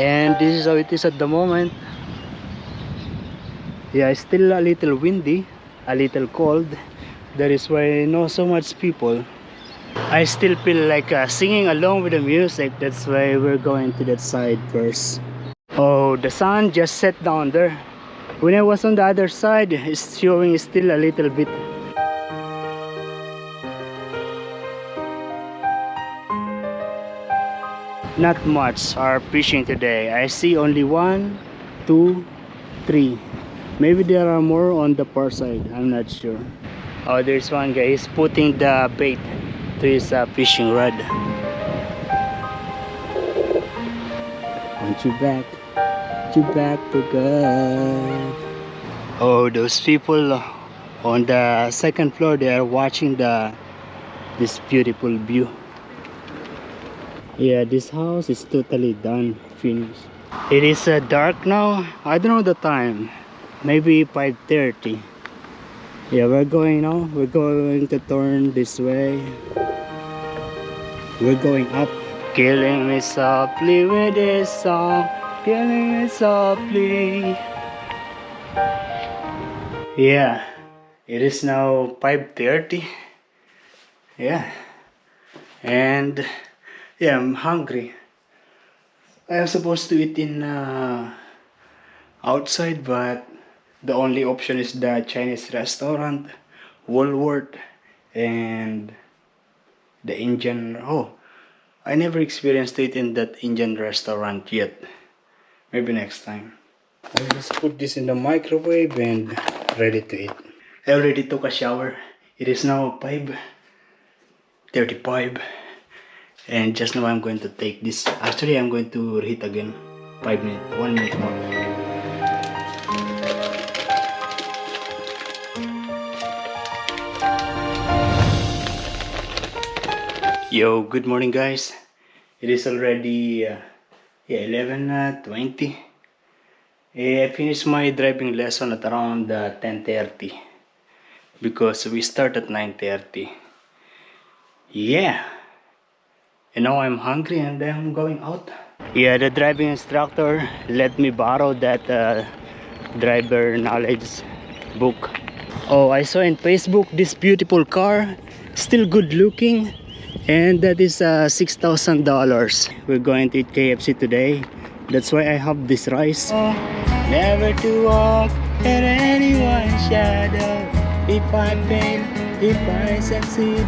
And this is how it is at the moment. Yeah, it's still a little windy, a little cold. That is why not so much people. I still feel like singing along with the music. That's why we're going to that side first. Oh, the sun just set down there. When I was on the other side, it's showing still a little bit. Not much are fishing today. I see only 1, 2, 3. Maybe there are more on the far side. I'm not sure. Oh, there's one guy. He's putting the bait to his fishing rod. Want you back to God. Oh, those people on the second floor, they are watching this beautiful view. Yeah, this house is totally done, finished. It is dark now. I don't know the time. Maybe 5:30. Yeah, we're going now. We're going to turn this way. We're going up. Killing me softly with this song. Killing me softly. Yeah, it is now 5:30. Yeah, and yeah, I'm hungry. I am supposed to eat in outside, but the only option is the Chinese restaurant, Woolworth, and the Indian. Oh, I never experienced it in that Indian restaurant yet. Maybe next time. I'll just put this in the microwave and ready to eat. I already took a shower. It is now 5:35. And just now I'm going to take this. Actually, I'm going to reheat again. 5 minutes, 1 minute more. Yo, good morning guys. It is already 11:20. I finished my driving lesson at around 10:30 because we start at 9:30. Yeah. And now I'm hungry and I'm going out. Yeah, the driving instructor let me borrow that driver knowledge book. Oh, I saw in Facebook this beautiful car, still good looking, and that is $6,000. We're going to eat KFC today. That's why I have this rice. Oh, never to walk in anyone's shadow. If I fail, if I succeed,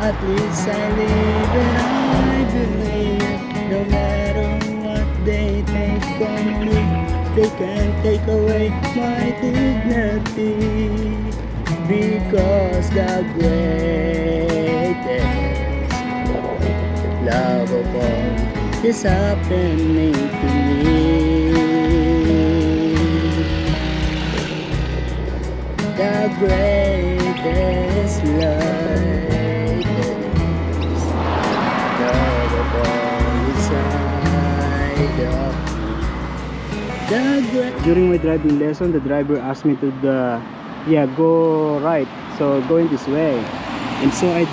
at least I live and I believe. No matter what they take from me, they can't take away my dignity. Because the greatest love of all is happening to me. The greatest love. During my driving lesson, the driver asked me to go right, so going this way, and so I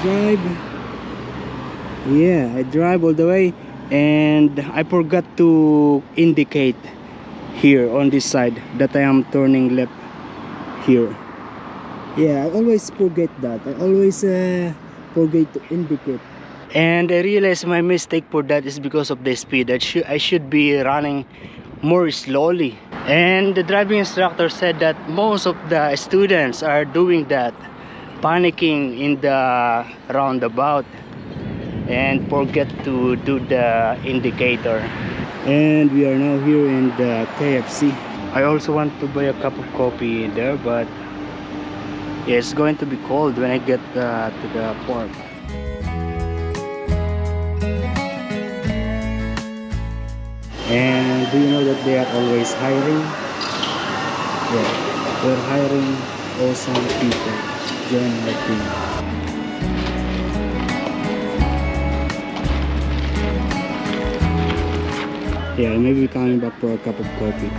drive all the way, and I forgot to indicate here on this side that I am turning left here. Yeah, I always forget that. I always forget to indicate. And I realized my mistake for that is because of the speed. I should be running more slowly. And the driving instructor said that most of the students are doing that, panicking in the roundabout and forget to do the indicator. And we are now here in the KFC. I also want to buy a cup of coffee there, but yeah, it's going to be cold when I get to the park. And do you know that they are always hiring? Yeah, they're hiring awesome people. Join the team. Yeah, maybe coming back for a cup of coffee.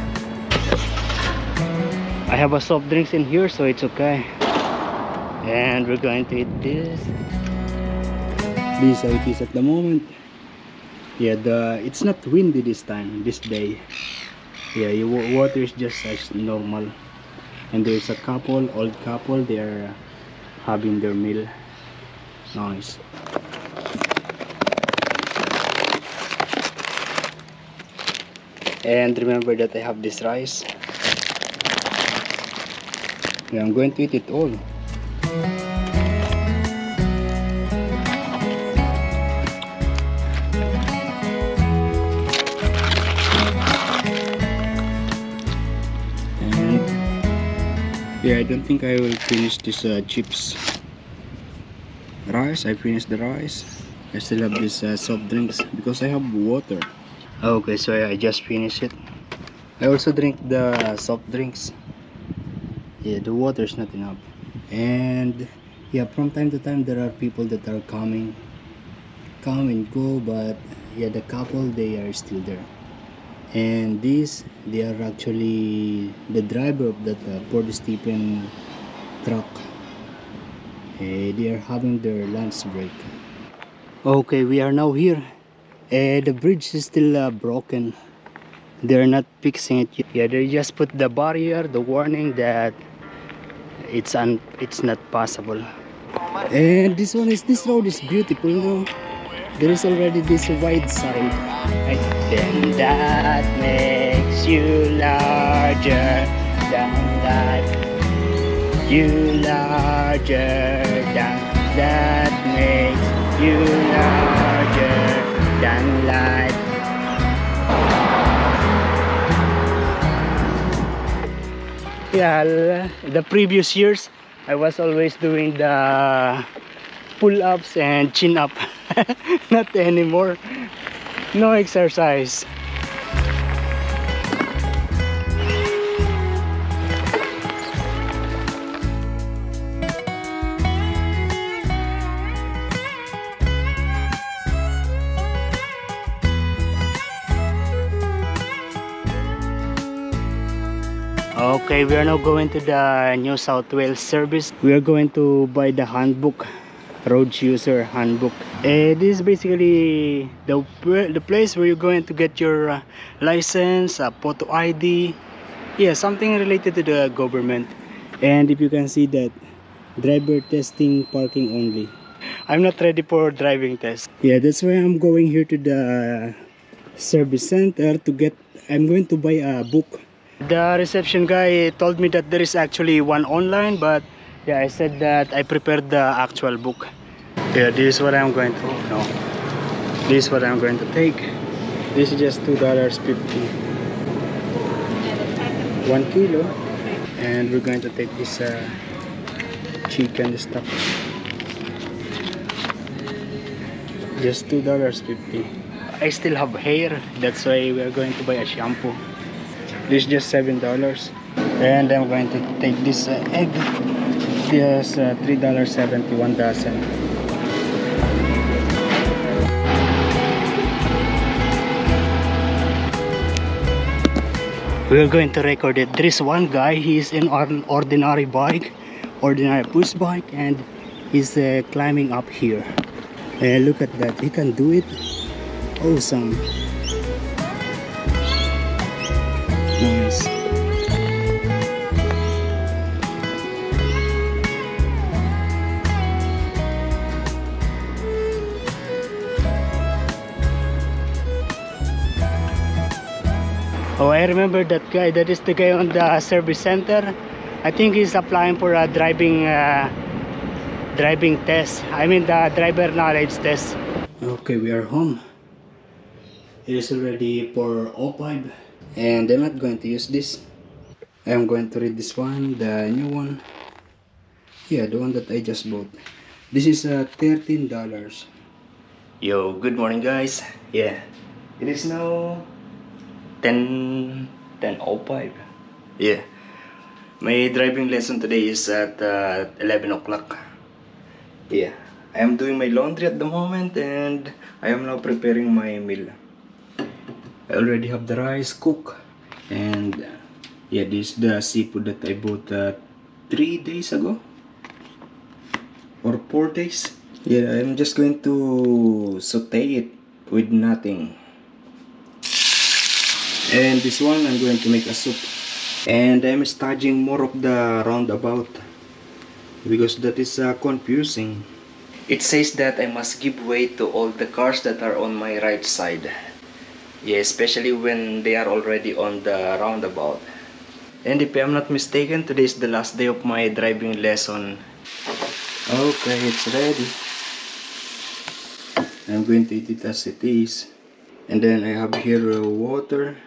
I have a soft drinks in here, so it's okay. And we're going to eat this. This is how it is at the moment. Yeah, it's not windy this time, this day. Yeah, water is just as normal. And there's a couple, old couple, they're having their meal. Nice. And remember that I have this rice. Yeah, I'm going to eat it all. And yeah, I don't think I will finish this chips. Rice, I finished the rice. I still have this soft drinks because I have water. Okay, so I just finished it. I also drink the soft drinks. Yeah, the water is not enough. And yeah, from time to time there are people that are come and go, but yeah, the couple, they are still there. And these, they are actually the driver of that Port Stephen truck. They are having their lunch break. Okay, we are now here. The bridge is still broken. They're not fixing it yet. Yeah, they just put the barrier, the warning that it's not possible. And this road is beautiful, you know. There is already this wide side. Right? Then that makes you larger than life. You larger than that makes you larger than life. Yeah, the previous years I was always doing the pull-ups and chin-up. Not anymore. No exercise. Okay, we are now going to the New South Wales service. We are going to buy the handbook, road user handbook. This is basically the place where you're going to get your license, photo ID, yeah, something related to the government. And if you can see that, driver testing, parking only. I'm not ready for driving test. Yeah, that's why I'm going here to the service center to get. I'm going to buy a book. The reception guy told me that there is actually one online, but yeah, I said that I prepared the actual book. Yeah, this is what I'm going to, no, this is what I'm going to take. This is just $2.50, 1 kilo. And we're going to take this chicken stuff, just $2.50. I still have hair, that's why we're going to buy a shampoo. This is just $7. And I'm going to take this egg. This $3.71 dozen. We're going to record it. There is one guy, he's in an ordinary bike, ordinary push bike, and he's climbing up here. Look at that, he can do it. Awesome. Nice. Oh, I remember that guy. That is the guy on the service center. I think he's applying for a driving test. I mean the driver knowledge test. Okay, we are home. It is already 4:05. And I'm not going to use this. I'm going to read this one, the new one. Yeah, the one that I just bought. This is $13. Yo, good morning guys. Yeah, it is now 10:05. Yeah, my driving lesson today is at 11 o'clock. Yeah, I am doing my laundry at the moment and I am now preparing my meal. I already have the rice cooked, and yeah, this is the seafood that I bought 3 days ago or 4 days. Yeah, I'm just going to saute it with nothing. And this one I'm going to make a soup. And I'm studying more of the roundabout because that is confusing. It says that I must give way to all the cars that are on my right side. Yeah, especially when they are already on the roundabout. And if I'm not mistaken, today is the last day of my driving lesson. Okay, it's ready. I'm going to eat it as it is. And then I have here water.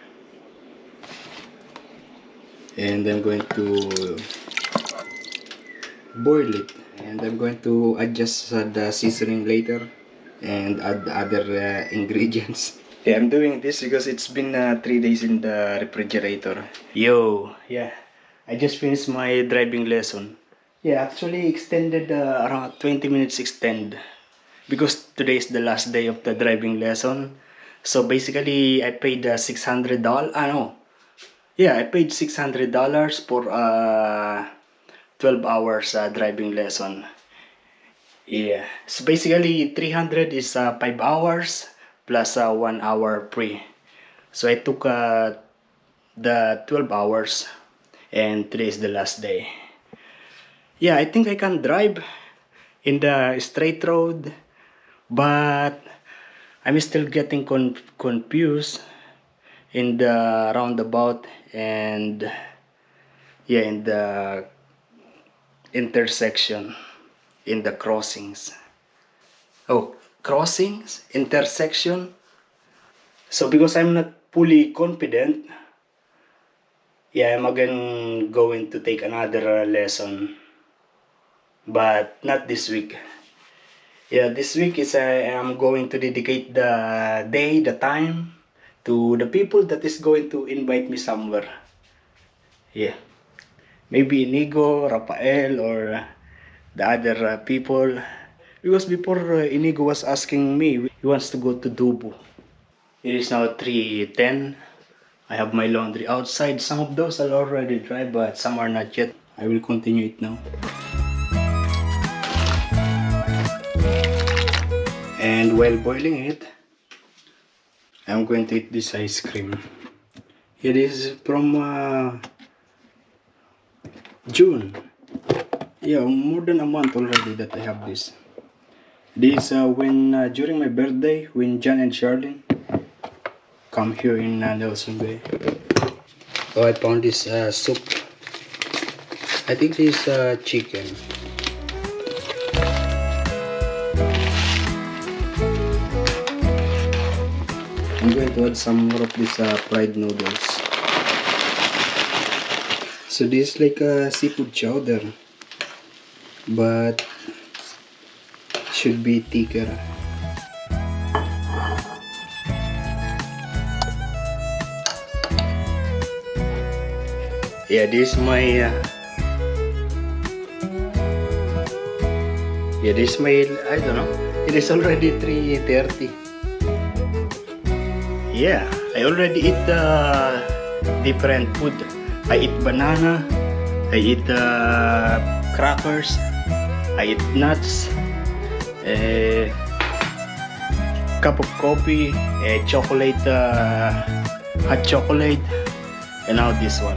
And I'm going to boil it. And I'm going to adjust the seasoning later and add other ingredients. Yeah, I'm doing this because it's been 3 days in the refrigerator. Yo, yeah, I just finished my driving lesson. Yeah, actually extended around 20 minutes extend because today is the last day of the driving lesson. So basically, I paid $600. No, yeah, I paid $600 for 12 hours driving lesson. Yeah, so basically 300 is 5 hours plus 1 hour free. So I took the 12 hours and today is the last day. Yeah, I think I can drive in the straight road, but I'm still getting confused in the roundabout and yeah, in the intersection, in the crossings. Oh, crossings, intersection. So because I'm not fully confident, yeah, I'm again going to take another lesson, but not this week. Yeah, this week is I am going to dedicate the day, the time to the people that is going to invite me somewhere. Yeah, maybe Inigo, Rafael, or the other people. Because before Inigo was asking me, he wants to go to Dubu. It is now 3:10. I have my laundry outside. Some of those are already dry, but some are not yet. I will continue it now. And while boiling it, I'm going to eat this ice cream. It is from June. Yeah, more than a month already that I have this. This when during my birthday, when John and Charlene come here in Nelson Bay. Oh, I found this soup. I think this is chicken. I'm going to add some more of this fried noodles. So this is like a seafood chowder, but should be thicker. Yeah, this is my I don't know. It is already 3:30. Yeah, I already eat different food. I eat banana, I eat crackers, I eat nuts, a cup of coffee, a chocolate, hot chocolate, and now this one.